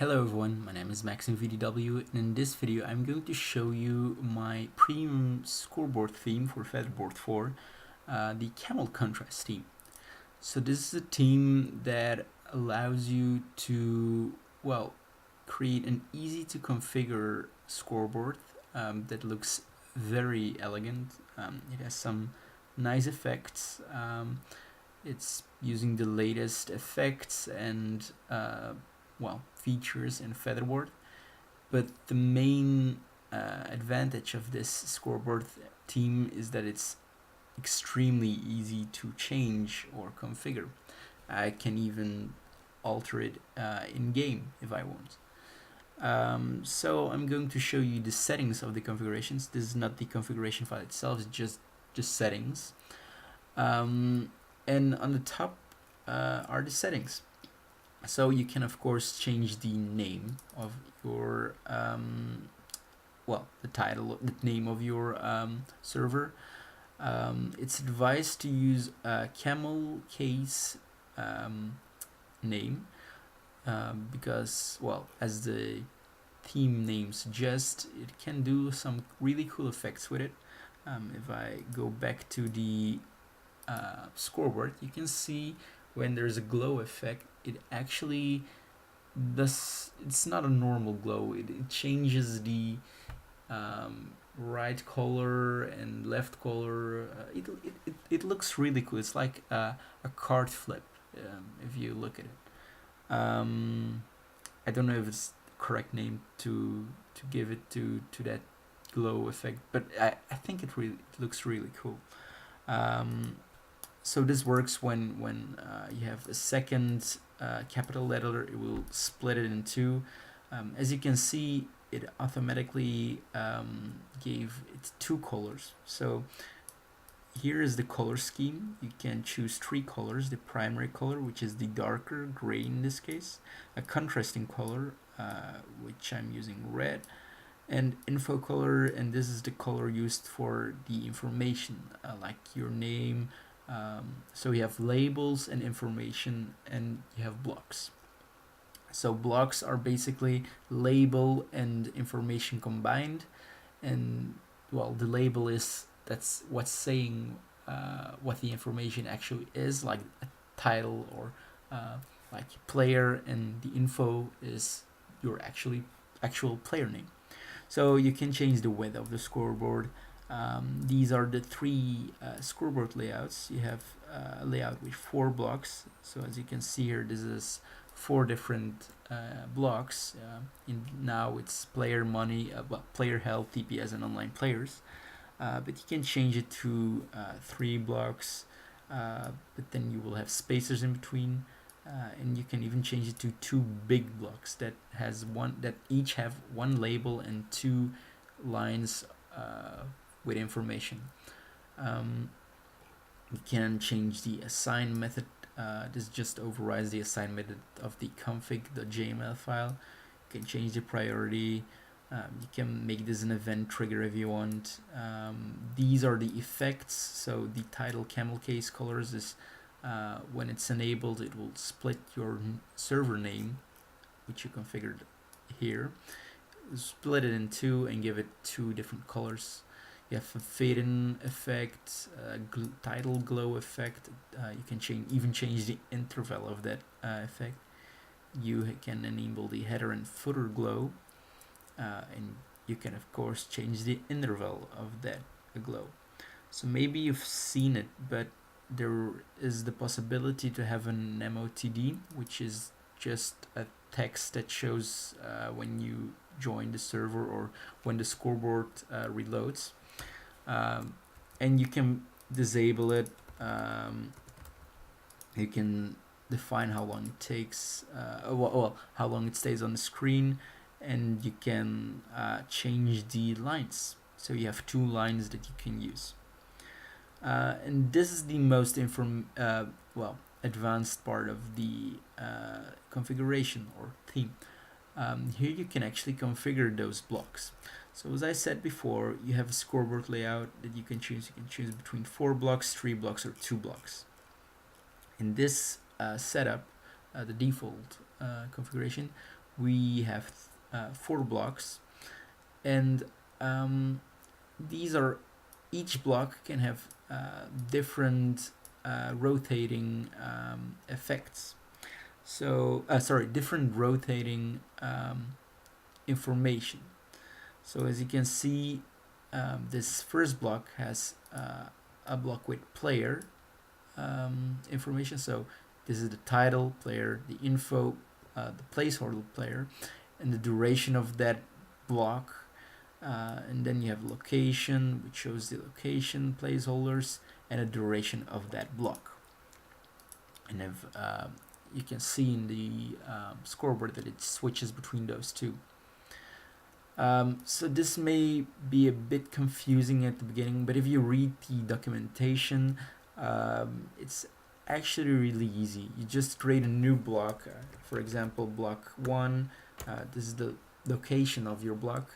Hello everyone, my name is Max in VDW, and in this video I'm going to show you my premium scoreboard theme for FeatherBoard 4, the CamelContrast theme. So this is a theme that allows you to, create an easy to configure scoreboard that looks very elegant. It has some nice effects. It's using the latest effects and features in FeatherBoard, but the main advantage of this scoreboard theme is that it's extremely easy to change or configure. I can even alter it in game if I want. So I'm going to show you the settings of the configurations. This is not the configuration file itself, it's just settings. And on the top are the settings. So you can of course change the name of your the title, the name of your server. It's advised to use a camel case name because, as the theme name suggests, it can do some really cool effects with it. If I go back to the scoreboard, you can see when there's a glow effect, it actually does. It's not a normal glow. It changes the right color and left color. It looks really cool. It's like a card flip if you look at it. I don't know if it's the correct name to give it to that glow effect, but I think it looks really cool. So this works when you have a second capital letter. It will split it in two. As you can see, it automatically gave it two colors. So here is the color scheme. You can choose three colors: the primary color, which is the darker gray in this case, a contrasting color, which I'm using red, and info color, and this is the color used for the information, like your name. So you have labels and information, and you have blocks. So blocks are basically label and information combined, and the label that's what's saying what the information actually is, like a title or like player, and the info is your actual player name. So you can change the width of the scoreboard. These are the three scoreboard layouts. You have a layout with 4 blocks. So as you can see here, this is 4 different blocks. Now it's player money, player health, TPS, and online players. But you can change it to 3 blocks, but then you will have spacers in between. And you can even change it to 2 big blocks that each have 1 label and 2 lines with information. You can change the assign method. This just overrides the assign method of the config.jml file. You can change the priority. You can make this an event trigger if you want. These are the effects. So the title camel case colors is when it's enabled, it will split your server name, which you configured here, split it in 2 and give it 2 different colors. You have a fade-in effect, title glow effect. You can even change the interval of that effect. You can enable the header and footer glow, and you can of course change the interval of that glow. So maybe you've seen it, but there is the possibility to have an MOTD, which is just a text that shows when you join the server or when the scoreboard reloads. And you can disable it. You can define how long it takes, how long it stays on the screen, and you can change the lines. So you have 2 lines that you can use. And this is the most advanced part of the configuration or theme. Here you can actually configure those blocks. So as I said before, you have a scoreboard layout that you can choose. You can choose between 4 blocks, 3 blocks, or 2 blocks. In this setup, the default configuration, we have 4 blocks, and these are, each block can have different rotating effects. So sorry, different rotating information. So as you can see, this first block has a block with player information. So this is the title, player, the info, the placeholder player, and the duration of that block. And then you have location, which shows the location placeholders and a duration of that block. And if you can see in the scoreboard that it switches between those two. So this may be a bit confusing at the beginning, but if you read the documentation, it's actually really easy. You just create a new block, for example, block 1, this is the location of your block.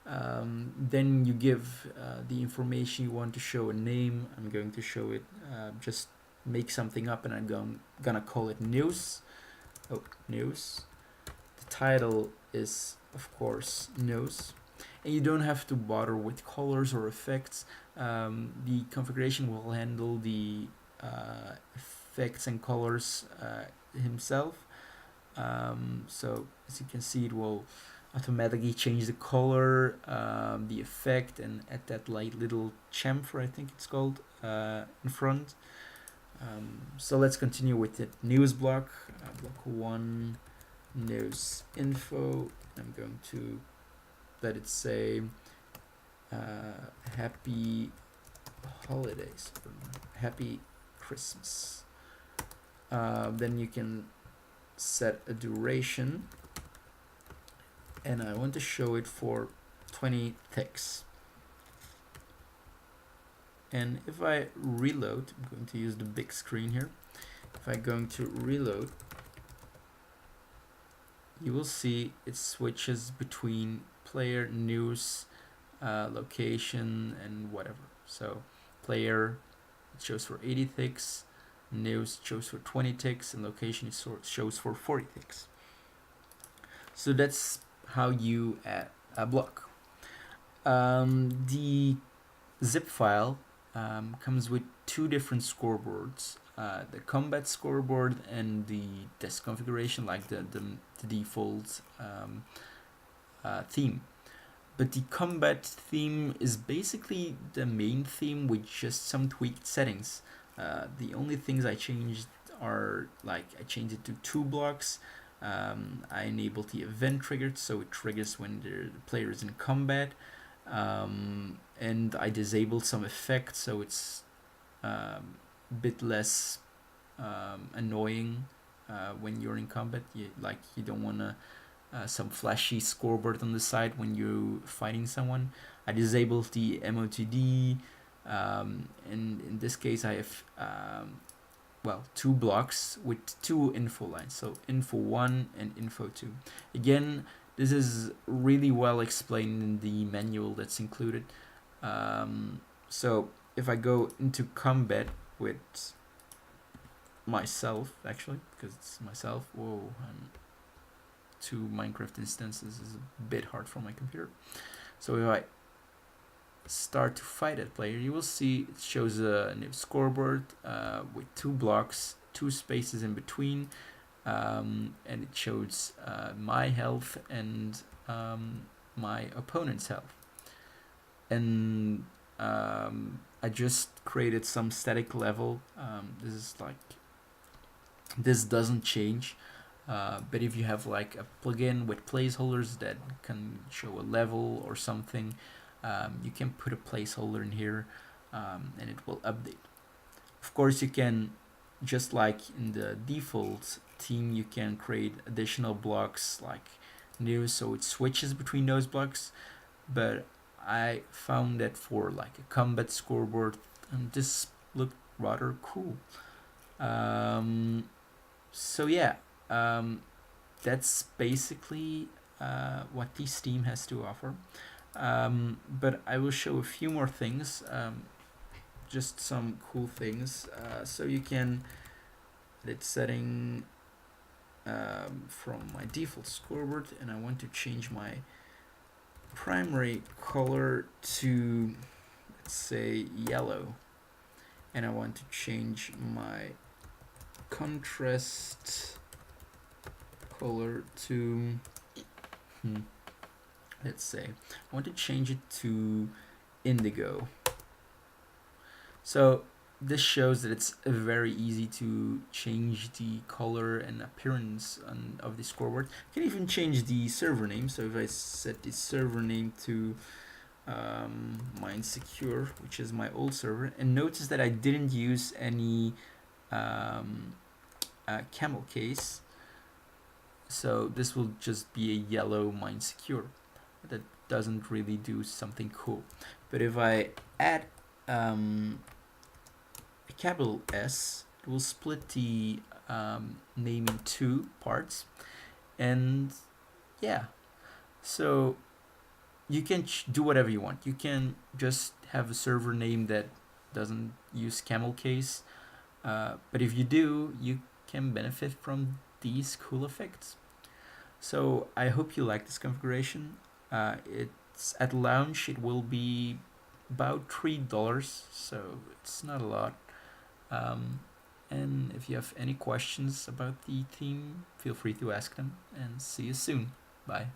Then you give the information you want to show a name. I'm going to show it, just make something up, and I'm gonna call it news. Oh, news. The title is, of course, news. And you don't have to bother with colors or effects. The configuration will handle the effects and colors himself. So as you can see, it will automatically change the color, the effect, and add that like little chamfer, I think it's called, in front. So let's continue with the news block. Block 1, news info. I'm going to let it say happy holidays, happy Christmas. Then you can set a duration, and I want to show it for 20 ticks. And if I reload, I'm going to use the big screen here. If I'm going to reload, you will see it switches between player, news, location, and whatever. So player, it shows for 80 ticks, news shows for 20 ticks, and location it shows for 40 ticks. So that's how you add a block. The zip file comes with 2 different scoreboards, the combat scoreboard and the desk configuration, like the default theme. But the combat theme is basically the main theme with just some tweaked settings. The only things I changed are, like, I changed it to 2 blocks. I enabled the event triggered, so it triggers when the player is in combat. And I disabled some effects, so it's a bit less annoying when you're in combat. You don't want some flashy scoreboard on the side when you're fighting someone. I disabled the MOTD, and in this case I have 2 blocks with 2 info lines, so info 1 and info 2. Again, this is really well explained in the manual that's included. So if I go into combat with myself, actually, because it's myself, and 2 Minecraft instances is a bit hard for my computer. So if I start to fight that player, you will see it shows a new scoreboard with 2 blocks, 2 spaces in between, and it shows my health and my opponent's health. And I just created some static level. This doesn't change, but if you have like a plugin with placeholders that can show a level or something, you can put a placeholder in here, and it will update. Of course, you can, just like in the default theme, you can create additional blocks like news, so it switches between those blocks. But I found that for like a combat scoreboard, this looked rather cool. So yeah, that's basically what this theme has to offer. But I will show a few more things, just some cool things. So you can edit setting, from my default scoreboard, and I want to change my primary color to, let's say, yellow, and I want to change my contrast color to let's say I want to change it to indigo. So this shows that it's very easy to change the color and appearance of the scoreboard. You can even change the server name. So if I set the server name to mine secure, which is my old server, and notice that I didn't use any camel case, so this will just be a yellow mine secure. That doesn't really do something cool. But if I add a capital S, it will split the name in two parts, and yeah, so you can do whatever you want. You can just have a server name that doesn't use camel case, but if you do, you can benefit from these cool effects. So I hope you like this configuration. It's at launch, it will be about $3, so it's not a lot. And if you have any questions about the theme, feel free to ask them, and see you soon. Bye.